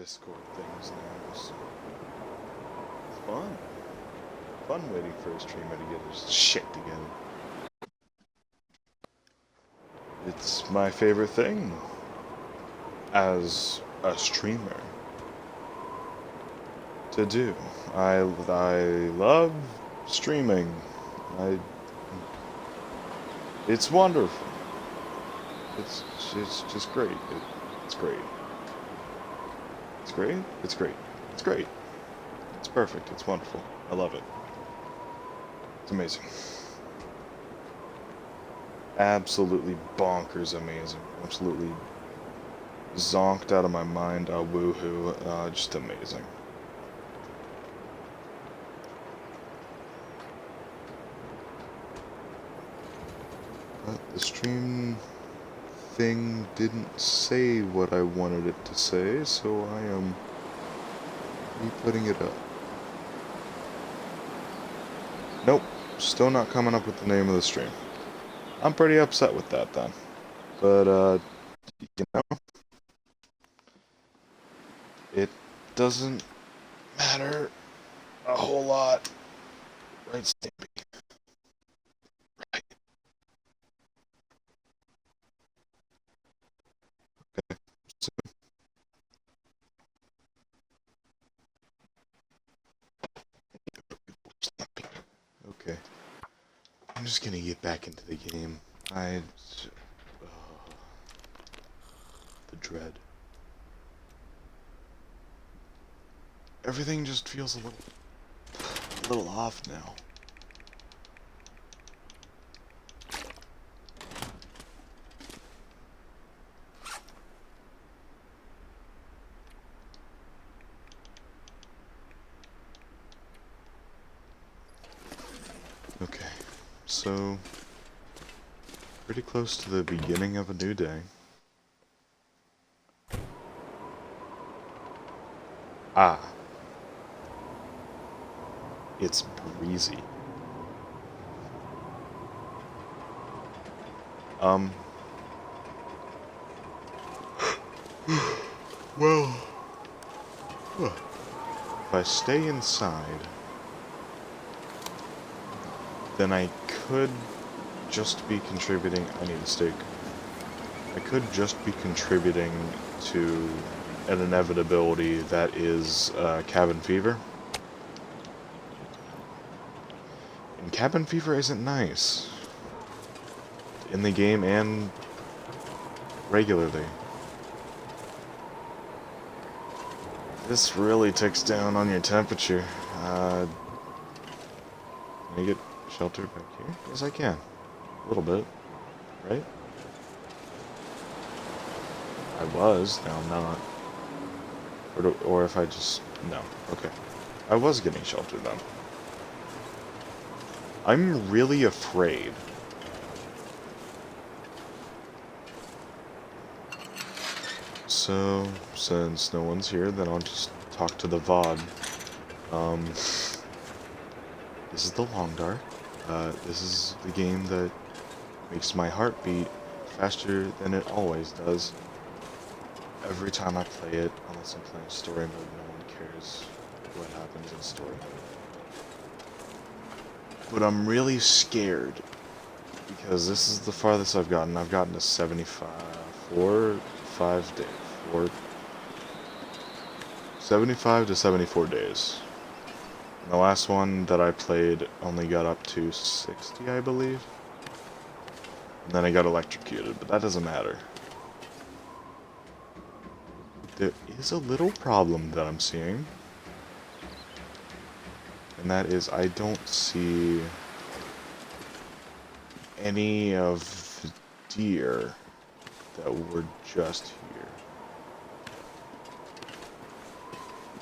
Discord things now, so it's fun. Fun waiting for a streamer to get his shit together. It's my favorite thing as a streamer to do. I love streaming. I It's wonderful. It's just great. It's great. It's great. It's great. It's great. It's perfect. It's wonderful. I love it. It's amazing. Absolutely bonkers amazing. Absolutely zonked out of my mind. Woohoo. Just amazing. But the stream thing didn't say what I wanted it to say, so I am re-putting it up. Nope, still not coming up with the name of the stream. I'm pretty upset with that then. But, you know, it doesn't matter a whole lot. Right, Stampy? Right. Okay, so okay. I'm just gonna get back into the game. The dread. Everything just feels a little off now. Okay, so pretty close to the beginning of a new day. Ah, it's breezy. Well, if I stay inside, then I could just be contributing. I need a steak. I could just be contributing to an inevitability that is cabin fever. And cabin fever isn't nice. In the game and regularly. This really ticks down on your temperature. Can I get shelter back here? Yes, I can. A little bit. Right? I was, now I'm not. Or if I just... No. Okay. I was getting shelter then. I'm really afraid. So, since no one's here, then I'll just talk to the VOD. This is the Long Dark. This is the game that makes my heart beat faster than it always does. Every time I play it, unless I'm playing story mode, no one cares what happens in story mode. But I'm really scared, because this is the farthest I've gotten. I've gotten to 75, 75 to 74 days. And the last one that I played only got up to 60, I believe. And then I got electrocuted, but that doesn't matter. There is a little problem that I'm seeing. And that is, I don't see any of the deer that were just here.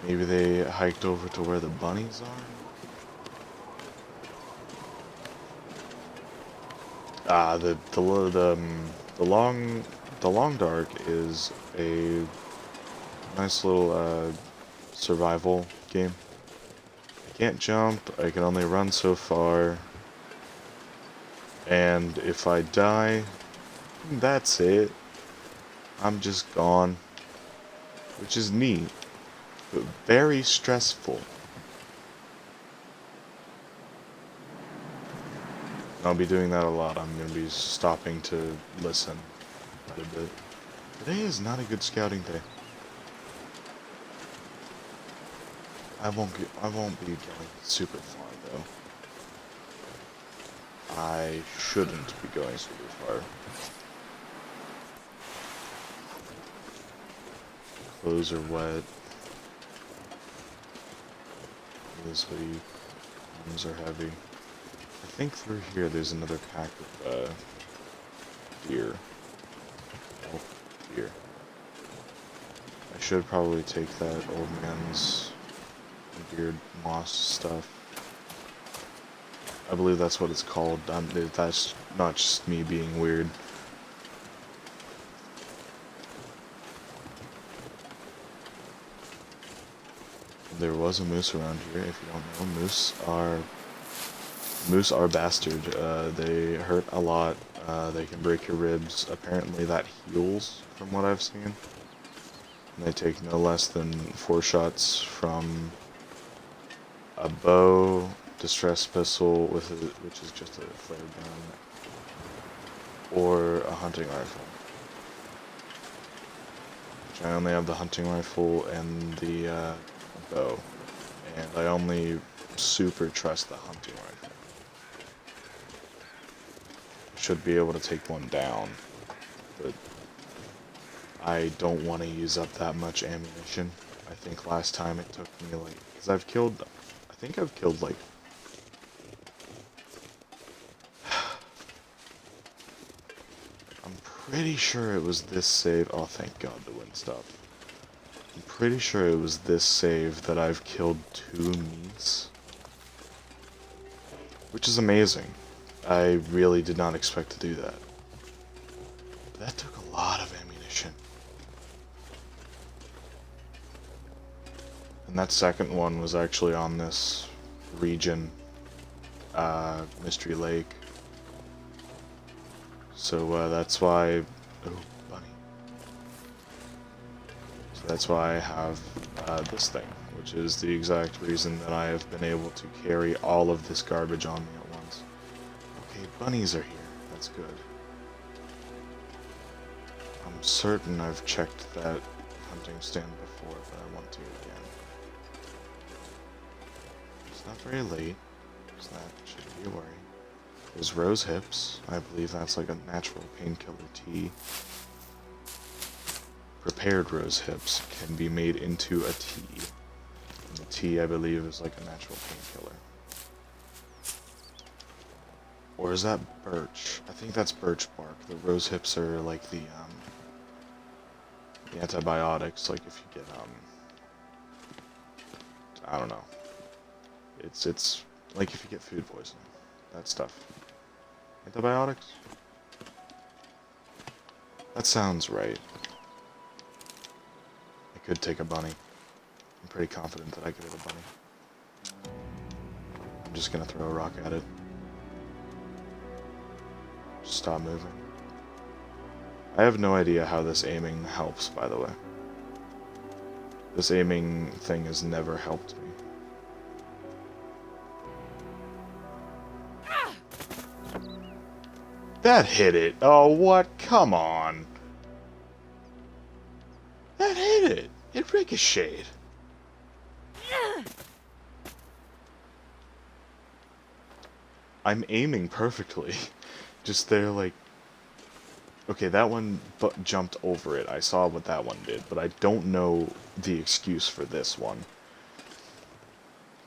Maybe they hiked over to where the bunnies are? Ah, the long dark is a nice little survival game. I can't jump, I can only run so far. And if I die, that's it. I'm just gone. Which is neat. but very stressful. I'll be doing that a lot. I'm going to be stopping to listen quite a bit. Today is not a good scouting day. I won't be going super far though. I shouldn't be going super far. Clothes are wet. This hoodie. Arms are heavy. I think through here there's another pack of beer. Oh, beer. I should probably take that old man's beard moss stuff. I believe that's what it's called. That's not just me being weird. There was a moose around here. If you don't know, moose are bastard. They hurt a lot. They can break your ribs. Apparently that heals, from what I've seen. And they take no less than 4 shots from a bow, distress pistol, which is just a flare gun, or a hunting rifle. Which I only have the hunting rifle and the bow, and I only super trust the hunting rifle. Should be able to take one down, but I don't want to use up that much ammunition. I think last time it took me like, because I think I've killed like I'm pretty sure it was this save. Oh, thank God the wind stopped. I'm pretty sure it was this save that I've killed 2 meats. Which is amazing. I really did not expect to do that. But that took a lot of ammunition. And that second one was actually on this region, Mystery Lake. So that's why... Oh, bunny. So that's why I have this thing, which is the exact reason that I have been able to carry all of this garbage on me at once. Okay, bunnies are here. That's good. I'm certain I've checked that hunting stand before, but I want to again. It's not very late, so that shouldn't be a worry. There's rose hips. I believe that's like a natural painkiller tea. Prepared rose hips can be made into a tea. And the tea, I believe, is like a natural painkiller. Or is that birch? I think that's birch bark. The rose hips are like the antibiotics, like if you get, I don't know. It's like if you get food poisoning. That stuff. Antibiotics? That sounds right. I could take a bunny. I'm pretty confident that I could hit a bunny. I'm just gonna throw a rock at it. Just stop moving. I have no idea how this aiming helps, by the way. This aiming thing has never helped me. That hit it. Oh, what? Come on. That hit it. It ricocheted. I'm aiming perfectly. Just they're like... Okay, that one jumped over it. I saw what that one did, but I don't know the excuse for this one.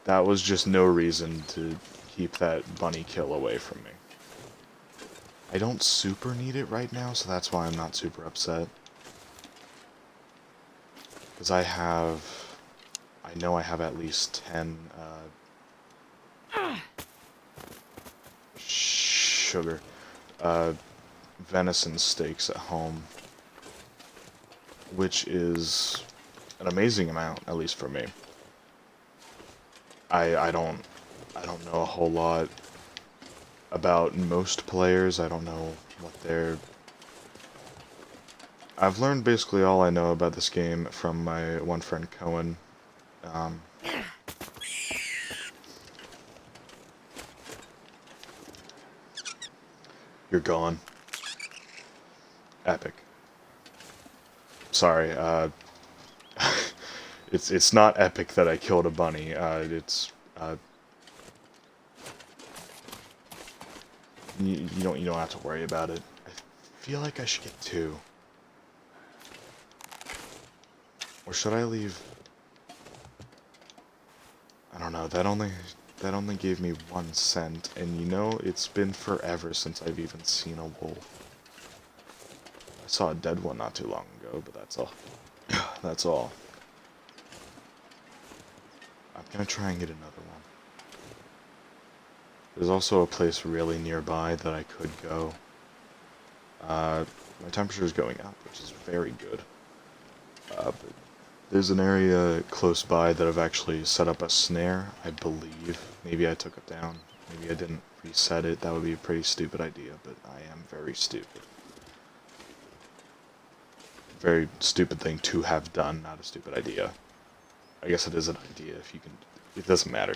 That was just no reason to keep that bunny kill away from me. I don't super need it right now, so that's why I'm not super upset. Because I know I have at least 10, venison steaks at home. Which is an amazing amount, at least for me. I don't know a whole lot about most players. I don't know what they're... I've learned basically all I know about this game from my one friend Cohen, Um, you're gone. Epic. Sorry, it's not epic that I killed a bunny. You don't have to worry about it. I feel like I should get 2. Or should I leave? I don't know. That only gave me 1 cent, and you know it's been forever since I've even seen a wolf. I saw a dead one not too long ago, but that's all. That's all. I'm gonna try and get another one. There's also a place really nearby that I could go. My temperature is going up, which is very good. But there's an area close by that I've actually set up a snare, I believe. Maybe I took it down. Maybe I didn't reset it. That would be a pretty stupid idea, but I am very stupid. Very stupid thing to have done, not a stupid idea. I guess it is an idea if you can... It doesn't matter.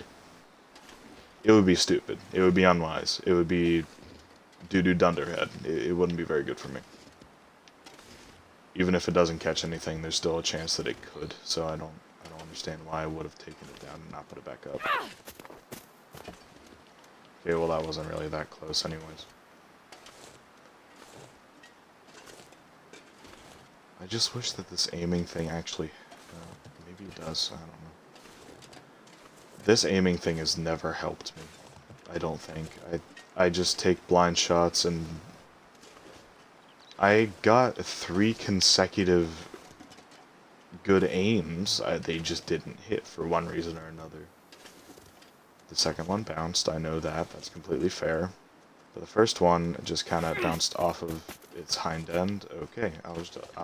It would be stupid. It would be unwise. It would be doo-doo dunderhead. It wouldn't be very good for me. Even if it doesn't catch anything, there's still a chance that it could, so I don't understand why I would have taken it down and not put it back up. Okay, well that wasn't really that close anyways. I just wish that this aiming thing actually... maybe it does, I don't know. This aiming thing has never helped me, I don't think. I just take blind shots and... I got 3 consecutive good aims, they just didn't hit for one reason or another. The second one bounced, I know that, that's completely fair. But the first one just kind of bounced off of its hind end. Okay, I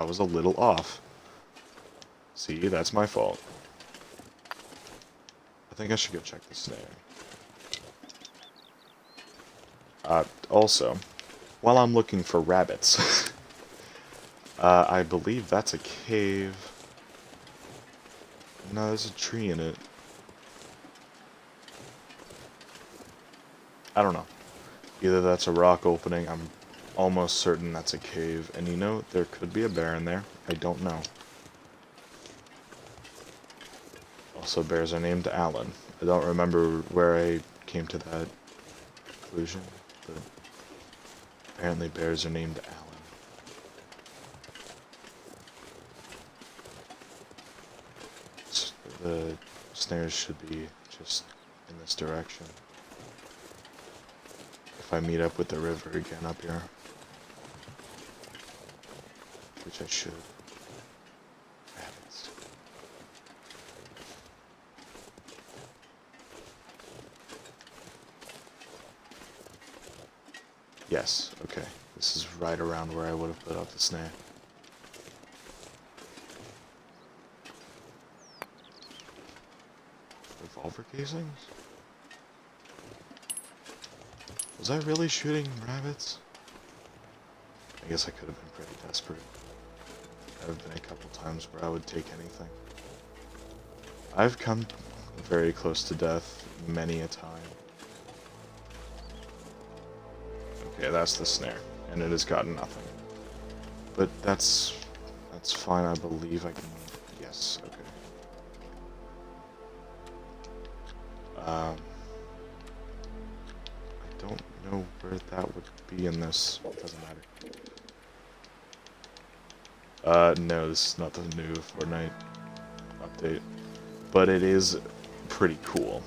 was a little off. See, that's my fault. I think I should go check the snare. Also, while I'm looking for rabbits, I believe that's a cave. No, there's a tree in it. I don't know. Either that's a rock opening, I'm almost certain that's a cave. And you know, there could be a bear in there. I don't know. Also, bears are named Alan. I don't remember where I came to that conclusion, but apparently bears are named Alan. The snares should be just in this direction. If I meet up with the river again up here, which I should. Rabbits. Yes, okay. This is right around where I would have put up the snare. Revolver casings? Was I really shooting rabbits? I guess I could have been pretty desperate. There have been a couple times where I would take anything. I've come very close to death many a time. Okay, that's the snare, and it has gotten nothing. But that's fine, I believe I can... Yes, okay. I don't know where that would be in this. It doesn't matter. No, this is not the new Fortnite update. But it is pretty cool,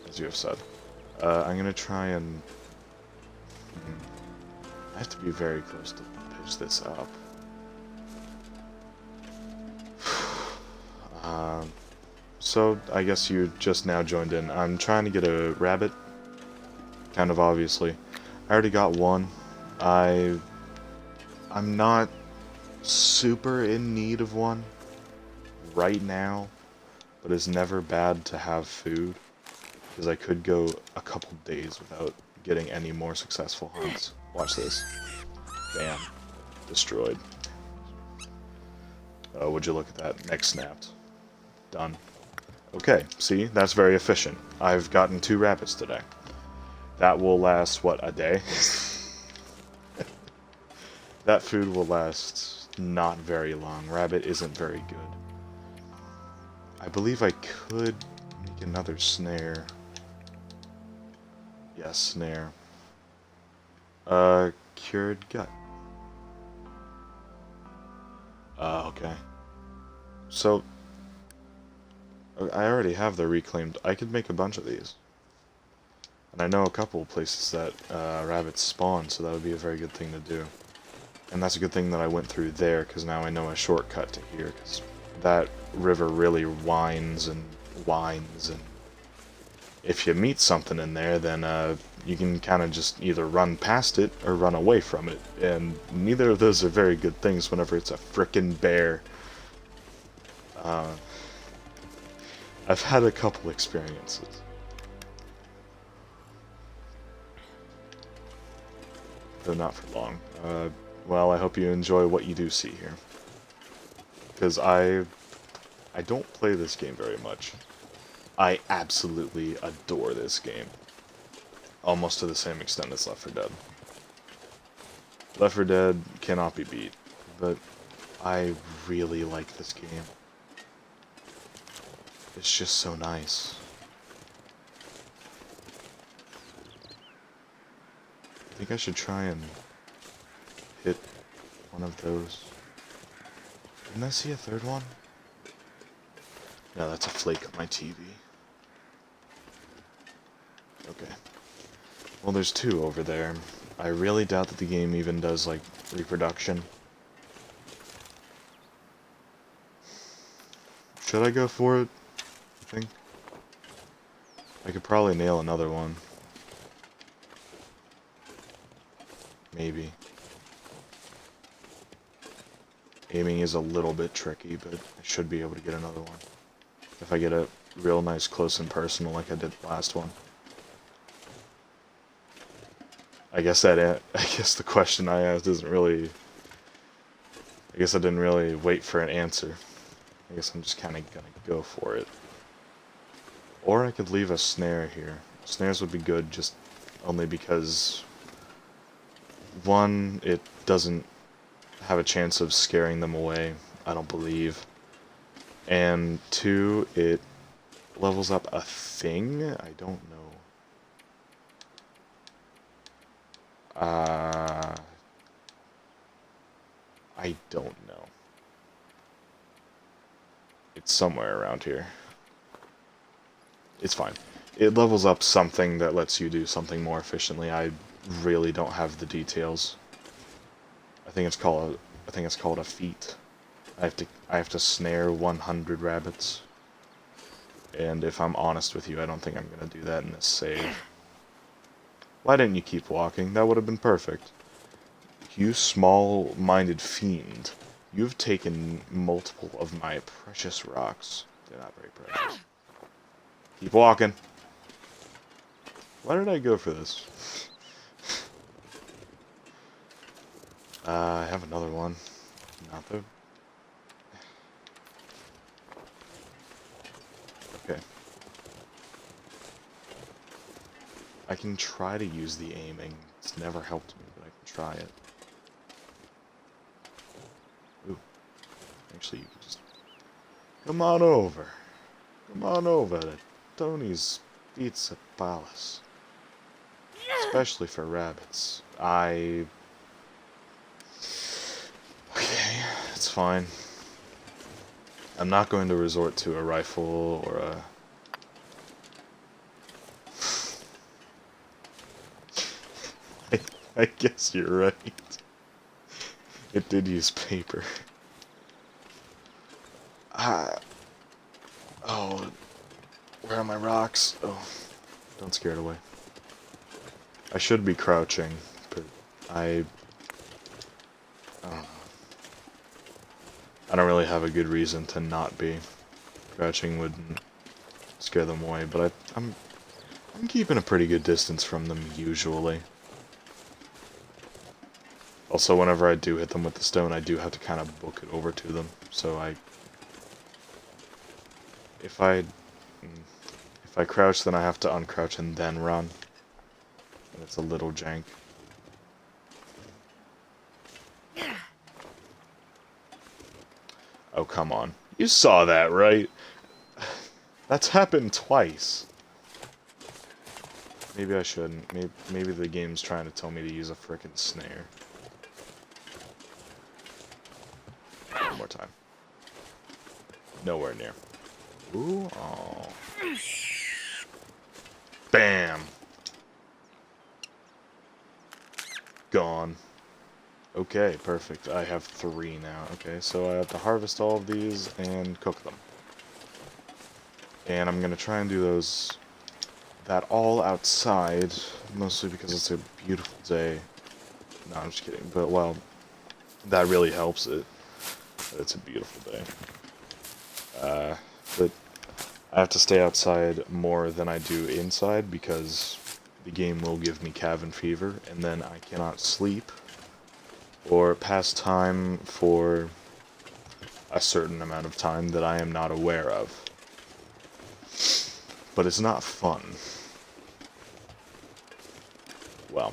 as you have said. I'm gonna try and... I have to be very close to pitch this up. So, I guess you just now joined in. I'm trying to get a rabbit, kind of obviously. I already got one. I'm not super in need of one right now, but it's never bad to have food, because I could go a couple days without getting any more successful hunts. Watch this. Bam. Destroyed. Would you look at that? Neck snapped. Done. Okay, see, that's very efficient. I've gotten 2 rabbits today. That will last, what, a day? That food will last not very long. Rabbit isn't very good. I believe I could make another snare. Yes, snare. Cured gut. Okay. So, I already have the reclaimed. I could make a bunch of these. And I know a couple of places that rabbits spawn, so that would be a very good thing to do. And that's a good thing that I went through there, because now I know a shortcut to here, because that river really winds and winds, and if you meet something in there, then you can kind of just either run past it or run away from it, and neither of those are very good things whenever it's a frickin' bear. I've had a couple experiences. Though not for long. Well, I hope you enjoy what you do see here. Because I don't play this game very much. I absolutely adore this game. Almost to the same extent as Left 4 Dead. Left 4 Dead cannot be beat, but I really like this game. It's just so nice. I think I should try and hit one of those. Didn't I see a third one? No, that's a flake on my TV. Okay. Well, there's 2 over there. I really doubt that the game even does, like, reproduction. Should I go for it? I think. I could probably nail another one. Maybe. Aiming is a little bit tricky, but I should be able to get another one. If I get a real nice close and personal like I did the last one. I guess the question I asked isn't really... I guess I didn't really wait for an answer. I guess I'm just kind of gonna go for it. Or I could leave a snare here. Snares would be good just only because... 1, it doesn't have a chance of scaring them away, I don't believe. And 2, it levels up a thing? I don't know. I don't know. It's somewhere around here. It's fine. It levels up something that lets you do something more efficiently. I really don't have the details. I think it's called a feat. I have to snare 100 rabbits. And if I'm honest with you, I don't think I'm gonna do that in this save. Why didn't you keep walking? That would have been perfect. You small-minded fiend. You've taken multiple of my precious rocks. They're not very precious. Keep walking. Why did I go for this? I have another one. Not the... Okay. I can try to use the aiming. It's never helped me, but I can try it. Ooh. Actually, you can just... Come on over. Come on over to Tony's Pizza Palace. Especially for rabbits. Okay, it's fine. I'm not going to resort to a rifle or a... I guess you're right. It did use paper. Oh, where are my rocks? Oh, don't scare it away. I should be crouching, but I don't know. I don't really have a good reason to not be. Crouching wouldn't scare them away, but I'm keeping a pretty good distance from them usually. Also, whenever I do hit them with the stone, I do have to kind of book it over to them. So if I and if I crouch, then I have to uncrouch and then run. And it's a little jank. Oh, come on. You saw that, right? That's happened twice. Maybe I shouldn't. Maybe the game's trying to tell me to use a frickin' snare. One more time. Nowhere near. Ooh, oh. Bam! Gone. Okay, perfect. I have 3 now. Okay, so I have to harvest all of these and cook them. And I'm gonna try and do that all outside, mostly because it's a beautiful day. No, I'm just kidding. But, well, that really helps it. It's a beautiful day. But I have to stay outside more than I do inside because the game will give me cabin fever, and then I cannot sleep or pass time for a certain amount of time that I am not aware of. But it's not fun. Well,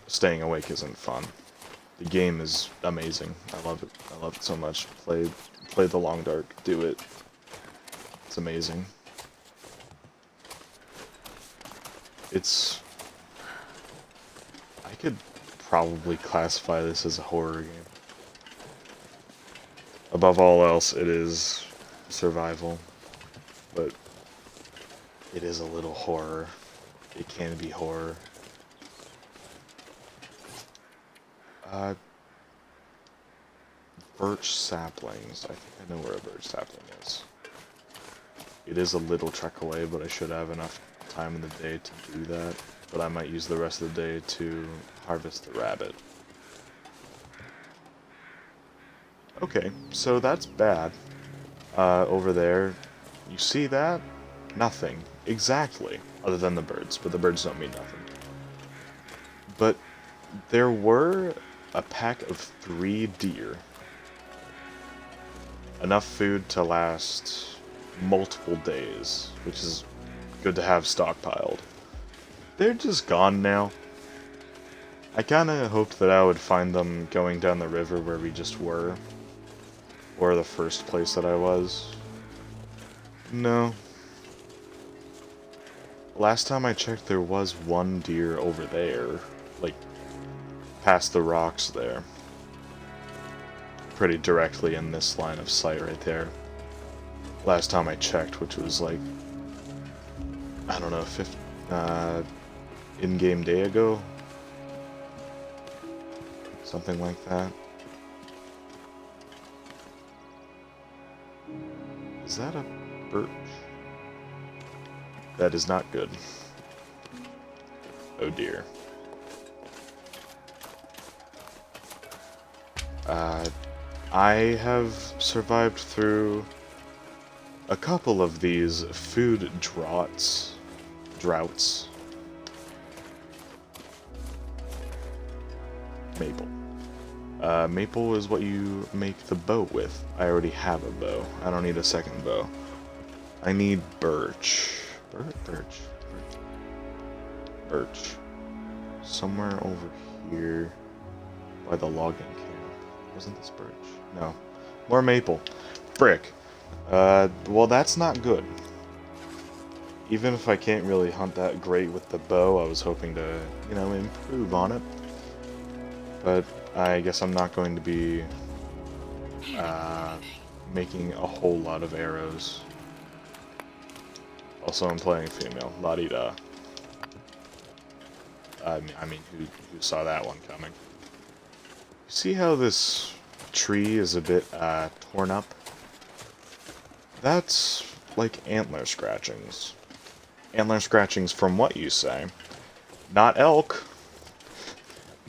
staying awake isn't fun. The game is amazing. I love it. I love it so much. Play the Long Dark. Do it. It's amazing. I could probably classify this as a horror game. Above all else, it is survival, but it is a little horror. It can be horror. Birch saplings. I think I know where a birch sapling is. It is a little trek away, but I should have enough time in the day to do that. But I might use the rest of the day to harvest the rabbit. Okay, so that's bad. Over there, you see that? Nothing. Exactly. Other than the birds, but the birds don't mean nothing. But there were a pack of 3 deer. Enough food to last multiple days, which is good to have stockpiled. They're just gone now. I kinda hoped that I would find them going down the river where we just were. Or the first place that I was. No. Last time I checked, there was 1 deer over there. Like, past the rocks there. Pretty directly in this line of sight right there. Last time I checked, which was like, I don't know, in-game day ago? Something like that. Is that a birch? That is not good. Oh dear. I have survived through a couple of these food droughts. Maple. Maple is what you make the bow with. I already have a bow. I don't need a second bow. I need birch. Birch. Somewhere over here by the logging camp. Wasn't this birch? No. More maple. Frick. Well, that's not good. Even if I can't really hunt that great with the bow, I was hoping to, you know, improve on it. But I guess I'm not going to be making a whole lot of arrows. Also, I'm playing female. La-di-da. I mean, who saw that one coming? See how this tree is a bit torn up? That's like antler scratchings. Antler scratchings from what you say? Not elk.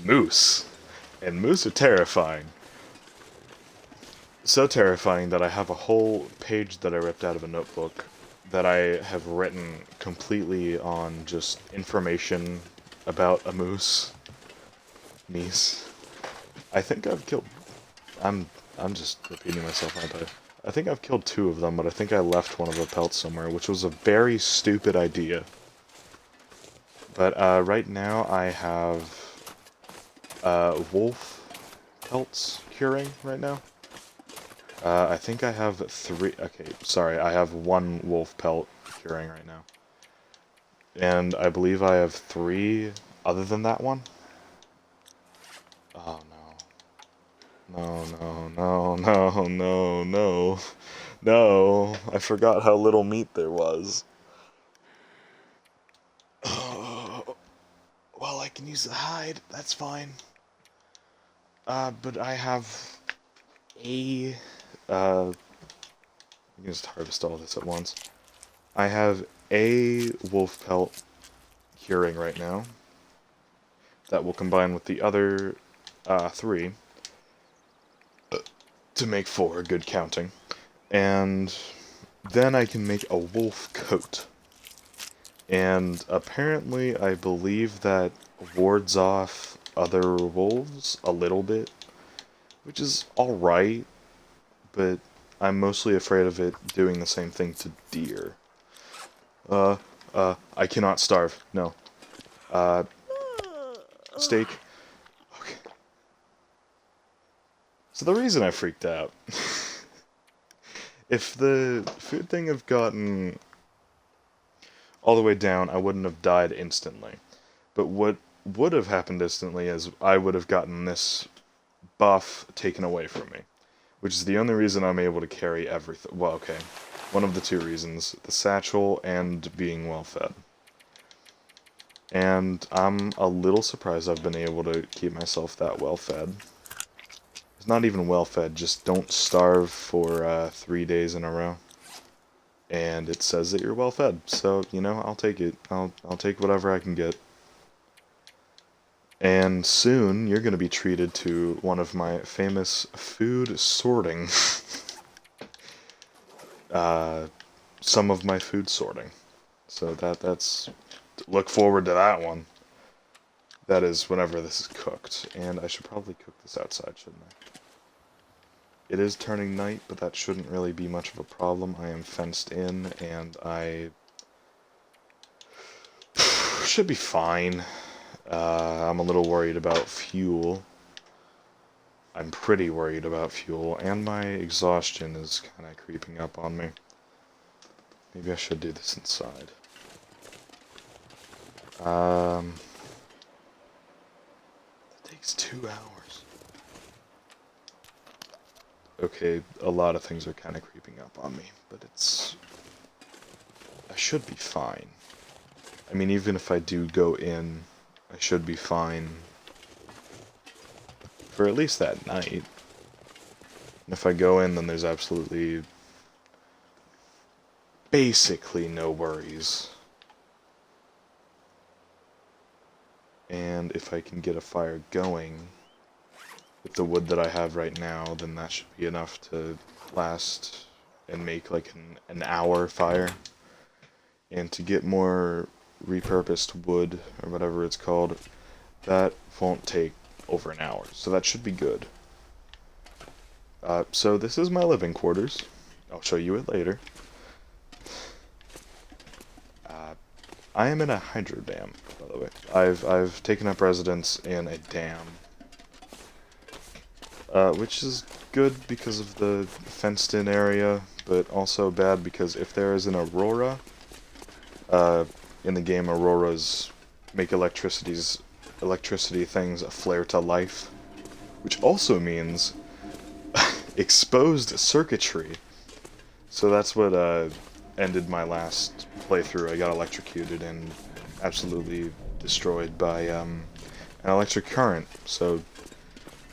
Moose. And moose are terrifying. So terrifying that I have a whole page that I ripped out of a notebook that I have written completely on just information about a moose. I think I've killed... I'm just repeating myself, aren't I? I think I've killed 2 of them, but I think I left one of the pelts somewhere, which was a very stupid idea. But right now I have wolf pelts curing right now. I think I have 3. Okay, sorry, I have 1 wolf pelt curing right now. And I believe I have 3 other than that one. Oh no. No, no, no, no, no, no. No, I forgot how little meat there was. Well, I can use the hide, that's fine. But I have a... I can just harvest all this at once. I have a wolf pelt curing right now. That will combine with the other 3 to make 4, good counting. And then I can make a wolf coat. And apparently I believe that wards off other wolves a little bit, which is alright, but I'm mostly afraid of it doing the same thing to deer. I cannot starve. No. Steak. Okay. So the reason I freaked out, if the food thing had gotten all the way down, I wouldn't have died instantly. But what would have happened instantly is I would have gotten this buff taken away from me, which is the only reason I'm able to carry everything. Well, okay. One of the 2 reasons. The satchel and being well fed. And I'm a little surprised I've been able to keep myself that well fed. It's not even well fed, just don't starve for 3 days in a row. And it says that you're well fed, so, you know, I'll take it. I'll take whatever I can get. And soon, you're going to be treated to one of my famous food sorting. Some of my food sorting. So that's... Look forward to that one. That is whenever this is cooked. And I should probably cook this outside, shouldn't I? It is turning night, but that shouldn't really be much of a problem. I am fenced in, and I... should be fine. I'm a little worried about fuel. I'm pretty worried about fuel, and my exhaustion is kind of creeping up on me. Maybe I should do this inside. It takes 2 hours. Okay, a lot of things are kind of creeping up on me, but it's... I should be fine. I mean, even if I do go in, I should be fine for at least that night. And if I go in, then there's absolutely... basically no worries. And if I can get a fire going with the wood that I have right now, then that should be enough to last and make like an hour fire. And to get more repurposed wood, or whatever it's called, that won't take over an hour, so that should be good. So this is my living quarters. I'll show you it later. I am in a hydro dam, by the way. I've taken up residence in a dam, which is good because of the fenced-in area, but also bad because if there is an aurora, in the game, auroras make electricity things flare to life, which also means exposed circuitry. So that's what ended my last playthrough. I got electrocuted and absolutely destroyed by an electric current. So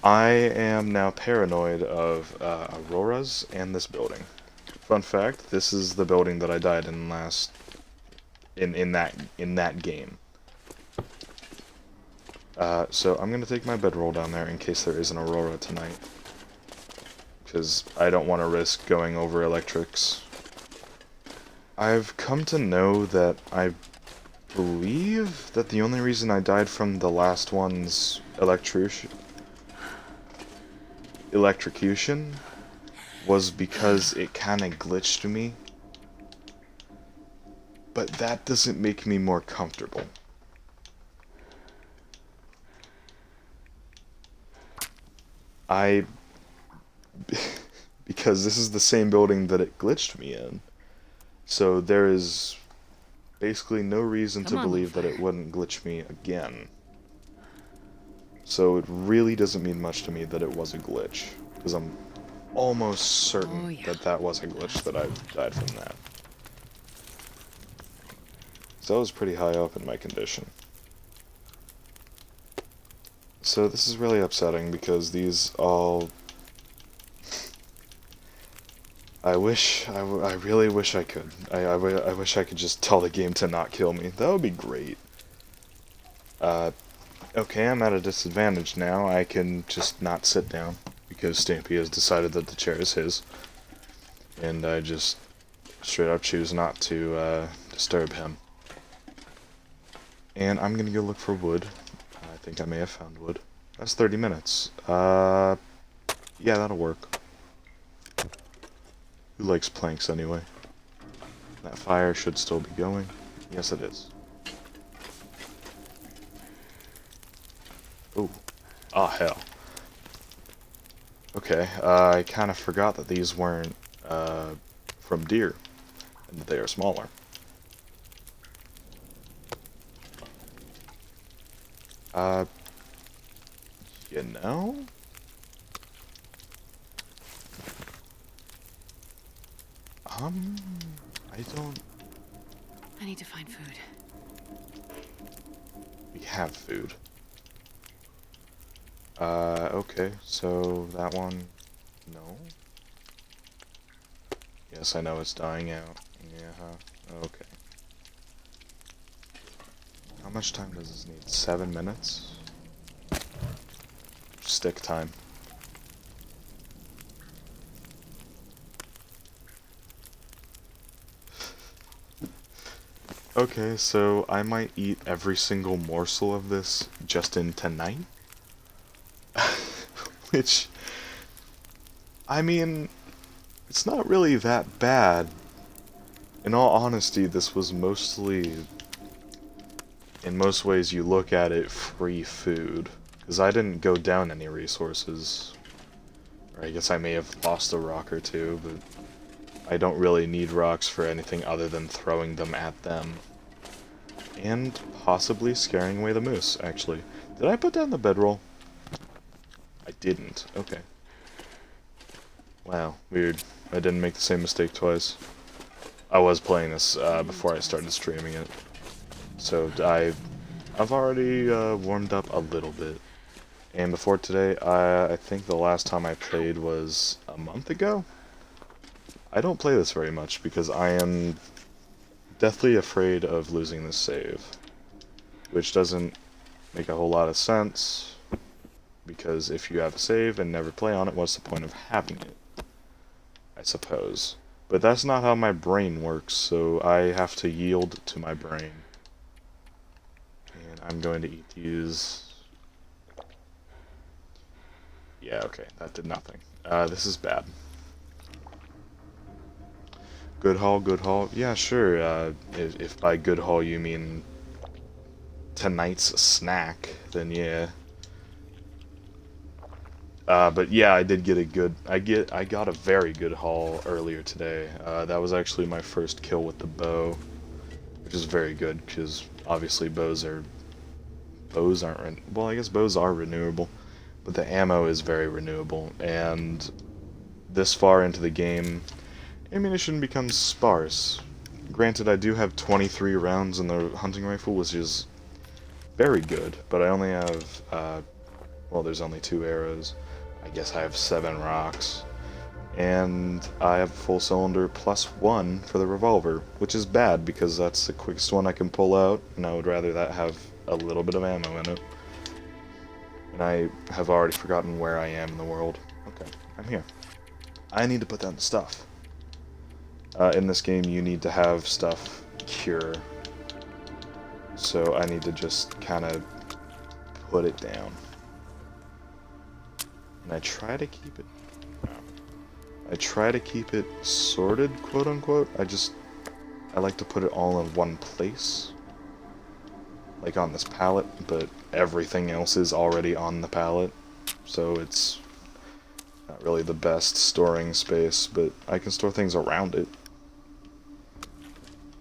I am now paranoid of auroras and this building. Fun fact: this is the building that I died in last in that game. So I'm gonna take my bedroll down there in case there is an aurora tonight, because I don't want to risk going over electrics. I've come to know that I believe that the only reason I died from the last one's electrocution was because it kind of glitched me, but that doesn't make me more comfortable. Because this is the same building that it glitched me in, so there is basically no reason to believe that it wouldn't glitch me again. So it really doesn't mean much to me that it was a glitch, because I'm almost certain that that was a glitch that I died from that. So I was pretty high up in my condition. So this is really upsetting because these all... I really wish I could. I wish I could just tell the game to not kill me. That would be great. Okay, I'm at a disadvantage now. I can just not sit down because Stampy has decided that the chair is his. And I just straight up choose not to disturb him. And I'm gonna go look for wood. I think I may have found wood. That's 30 minutes. Yeah, that'll work. Who likes planks anyway? That fire should still be going. Yes, it is. Oh. Ah, hell. Okay, I kind of forgot that these weren't from deer, and that they are smaller. You know? I don't... I need to find food. We have food. Okay, so that one... No? Yes, I know it's dying out. Yeah, okay. How much time does this need? 7 minutes? Stick time. Okay, so I might eat every single morsel of this just in tonight? Which, I mean, it's not really that bad. In all honesty, this was mostly, in most ways you look at it, free food. Because I didn't go down any resources. Or I guess I may have lost a rock or two, but I don't really need rocks for anything other than throwing them at them. And possibly scaring away the moose, actually. Did I put down the bedroll? I didn't. Okay. Wow, weird. I didn't make the same mistake twice. I was playing this before I started streaming it. So I've already warmed up a little bit. And before today, I think the last time I played was a month ago? I don't play this very much because I am deathly afraid of losing this save. Which doesn't make a whole lot of sense, because if you have a save and never play on it, what's the point of having it? I suppose. But that's not how my brain works, so I have to yield to my brain. And I'm going to eat these. Yeah, okay, that did nothing. This is bad. Good haul, good haul. Yeah, sure. If by good haul you mean tonight's snack, then yeah. But yeah, I did get a good. I got a very good haul earlier today. That was actually my first kill with the bow, which is very good because obviously bows aren't. Well, I guess bows are renewable, but the ammo is very renewable. And this far into the game, ammunition becomes sparse. Granted, I do have 23 rounds in the hunting rifle, which is very good, but I only have. Well, there's only 2 arrows. I guess I have 7 rocks. And I have full cylinder +1 for the revolver, which is bad because that's the quickest one I can pull out, and I would rather that have a little bit of ammo in it. And I have already forgotten where I am in the world. Okay, I'm here. I need to put down the stuff. In this game, you need to have stuff cure. So I need to just kind of put it down. And I try to keep it... No. I try to keep it sorted, quote unquote. I like to put it all in one place. Like on this pallet, but everything else is already on the pallet. So it's not really the best storing space, but I can store things around it.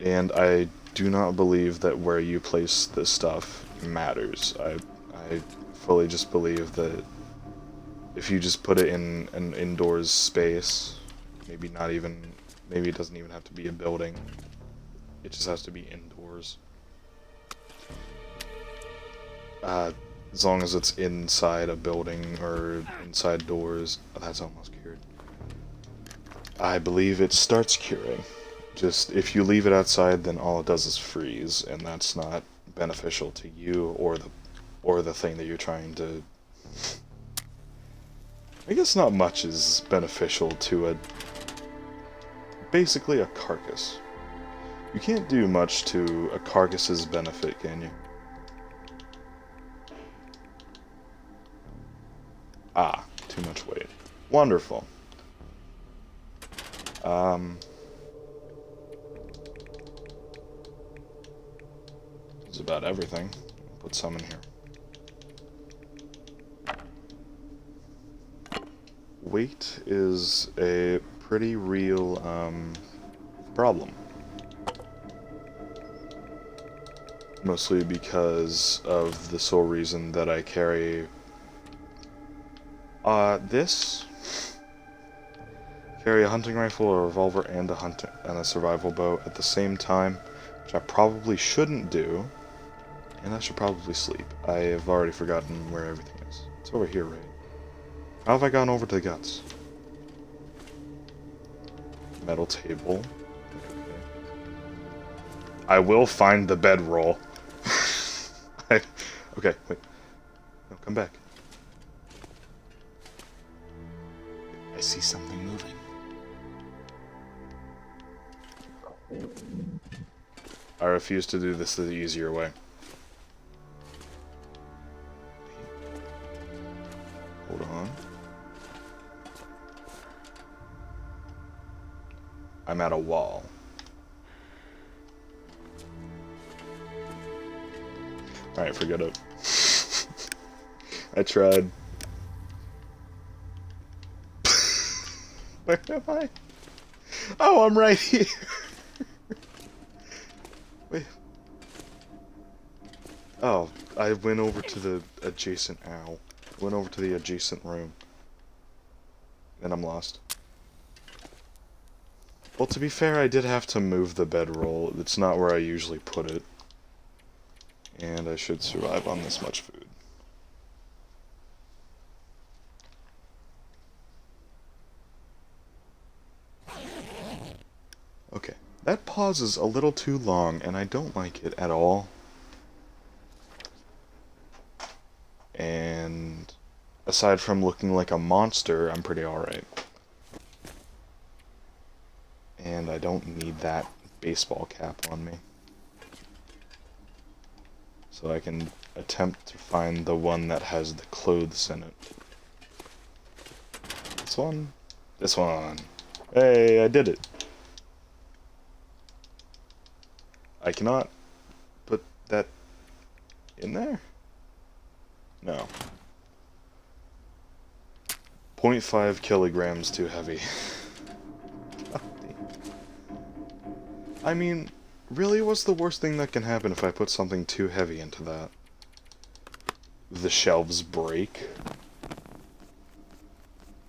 And I do not believe that where you place the stuff matters. I fully just believe that if you just put it in an indoors space, maybe it doesn't even have to be a building. It just has to be indoors. As long as it's inside a building or inside doors, that's almost cured. I believe it starts curing. Just if you leave it outside, then all it does is freeze, and that's not beneficial to you or the thing that you're trying to. I guess not much is beneficial to basically a carcass. You can't do much to a carcass's benefit, can you? Ah, too much weight. Wonderful. This is about everything. Put some in here. Weight is a pretty real, problem. Mostly because of the sole reason that I carry carry a hunting rifle, a revolver, and a survival bow at the same time, which I probably shouldn't do, and I should probably sleep. I have already forgotten where everything is. It's over here, right? How have I gone over to the guts? Metal table. Okay. I will find the bedroll. Okay, wait. No, come back. I see something moving. I refuse to do this the easier way. Hold on. I'm at a wall. Alright, forget it. I tried. Where am I? Oh, I'm right here. Wait. Oh, I went over to the adjacent went over to the adjacent room. And I'm lost. Well, to be fair, I did have to move the bedroll. It's not where I usually put it. And I should survive on this much food. Okay, that pause is a little too long, and I don't like it at all. And aside from looking like a monster, I'm pretty alright. And I don't need that baseball cap on me. So I can attempt to find the one that has the clothes in it. This one? This one. Hey, I did it. I cannot put that in there? No. 0.5 kilograms too heavy. I mean, really, what's the worst thing that can happen if I put something too heavy into that? The shelves break?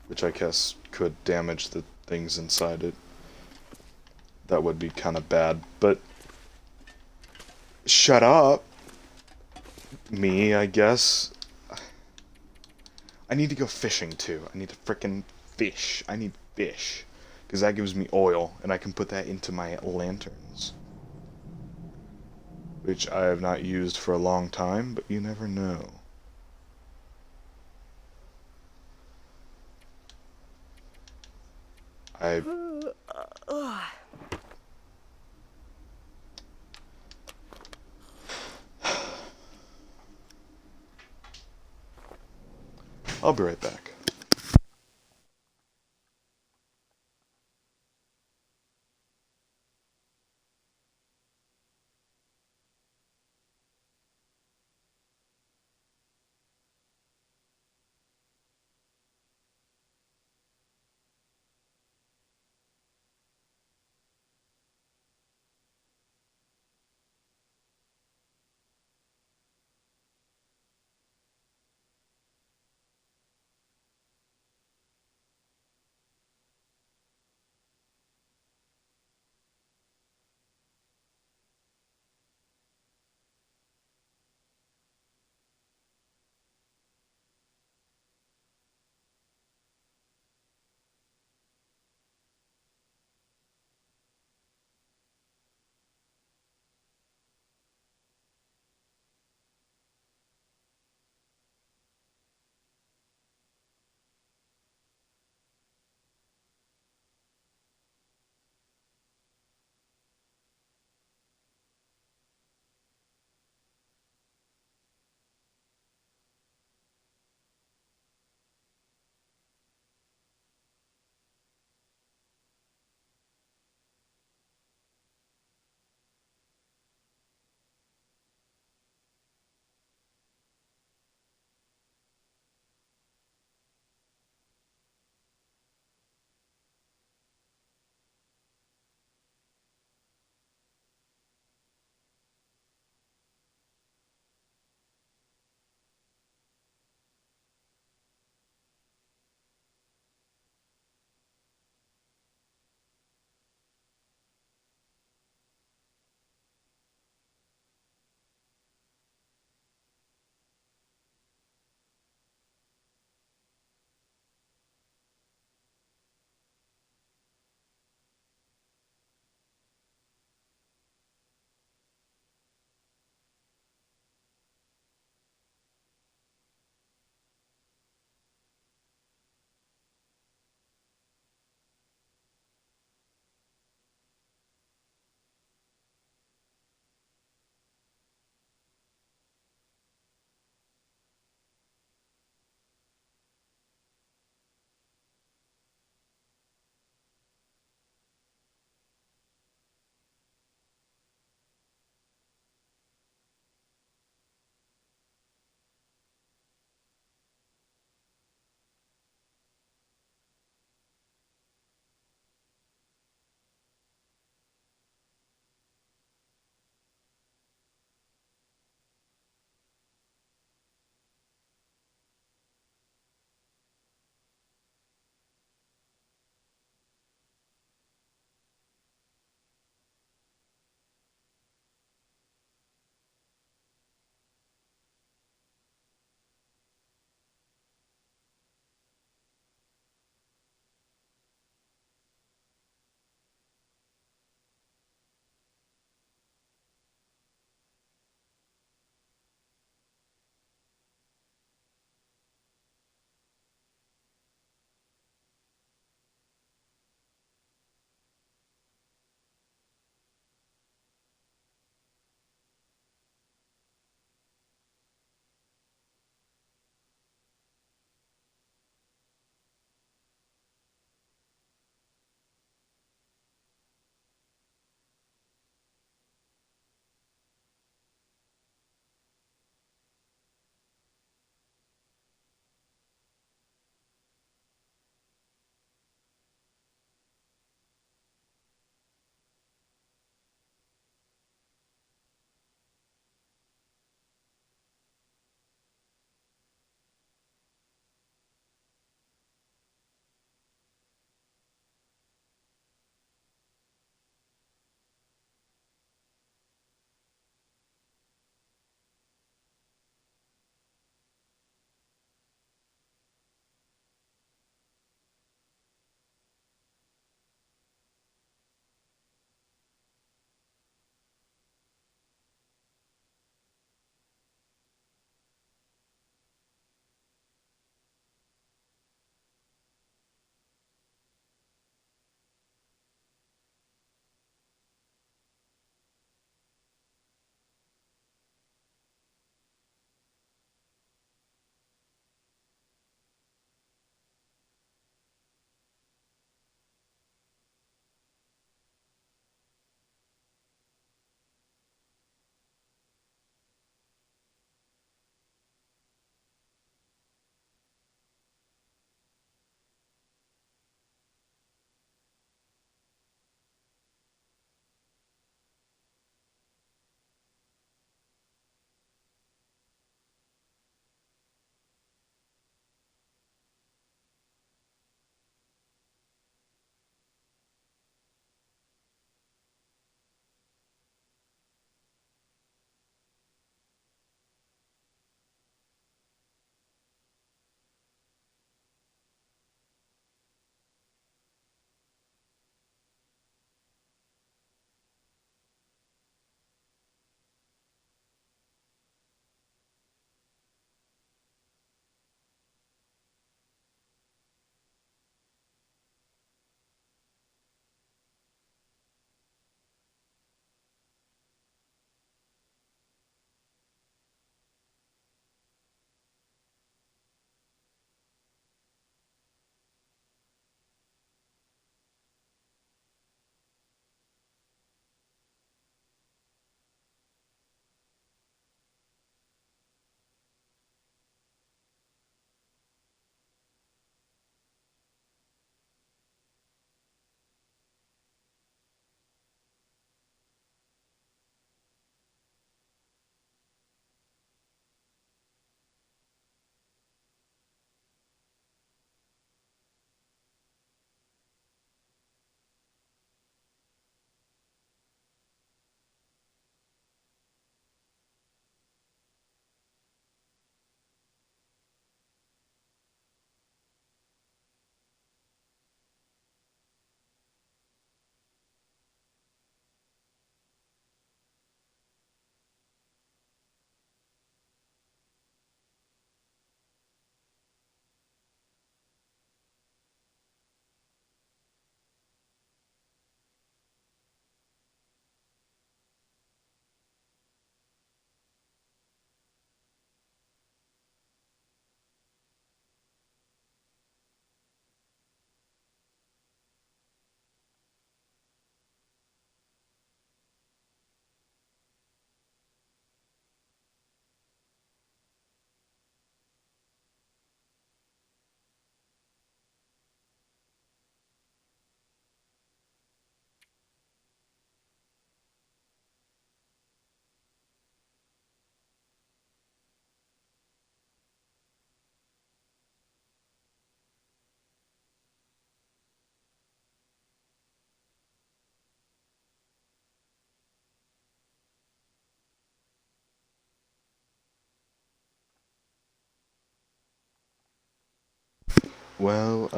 Which I guess could damage the things inside it. That would be kind of bad, but... Shut up! Me, I guess. I need to go fishing, too. I need to frickin' fish. I need fish. Because that gives me oil, and I can put that into my lanterns. Which I have not used for a long time, but you never know. I'll be right back. Well,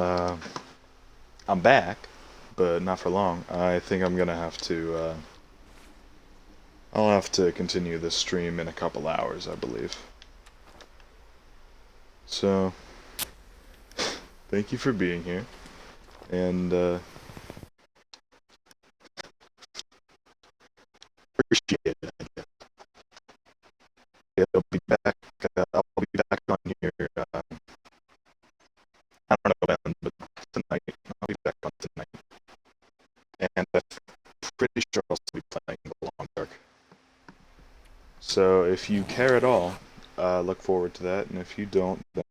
I'm back, but not for long. I think I'm gonna have to, I'll have to continue this stream in a couple hours, I believe. So, thank you for being here, and, appreciate it. I'll be back, I'll be back on here, I don't know when, but tonight. I'll be back on tonight. And I'm pretty sure I'll still be playing The Long Dark. So if you care at all, look forward to that, and if you don't, then